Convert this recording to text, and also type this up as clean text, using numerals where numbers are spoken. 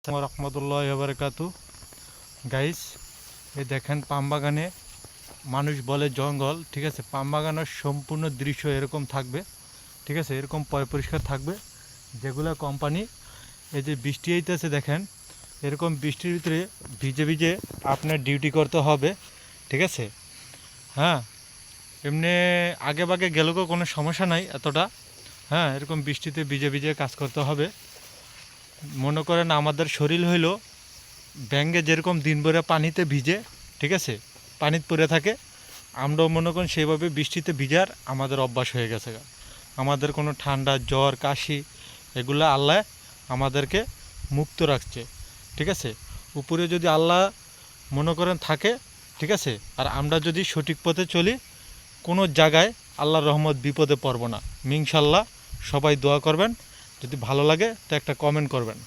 রহমতুল্লাহ বারাকাতু। গাইস, এই দেখেন পাম বাগানে, মানুষ বলে জঙ্গল, ঠিক আছে। পাম বাগানের সম্পূর্ণ দৃশ্য এরকম থাকবে, ঠিক আছে। এরকম পরিষ্কার থাকবে, যেগুলো কোম্পানি এই যে বৃষ্টি হইতেছে দেখেন, এরকম বৃষ্টির ভিতরে ভিজে ভিজে আপনার ডিউটি করতে হবে, ঠিক আছে। হ্যাঁ, এমনি আগে বাগে গেলেও কোনো সমস্যা নাই এতটা। হ্যাঁ, এরকম বৃষ্টিতে ভিজে ভিজে কাজ করতে হবে। মনে করেন আমাদের শরীর হইল ব্যাঙ্গে যেরকম দিনভরে পানিতে ভিজে, ঠিক আছে, পানিতে পড়ে থাকে, আমরাও মনে করেন সেইভাবে বৃষ্টিতে ভিজার আমাদের অভ্যাস হয়ে গেছে। আমাদের কোনো ঠান্ডা জ্বর কাশি এগুলো আল্লাহ আমাদেরকে মুক্ত রাখছে, ঠিক আছে। উপরে যদি আল্লাহ মনে করেন থাকে, ঠিক আছে, আর আমরা যদি সঠিক পথে চলি, কোনো জায়গায় আল্লাহর রহমত বিপদে পড়ব না ইনশাল্লাহ। সবাই দোয়া করবেন, যদি ভালো লাগে তো একটা কমেন্ট করবেন।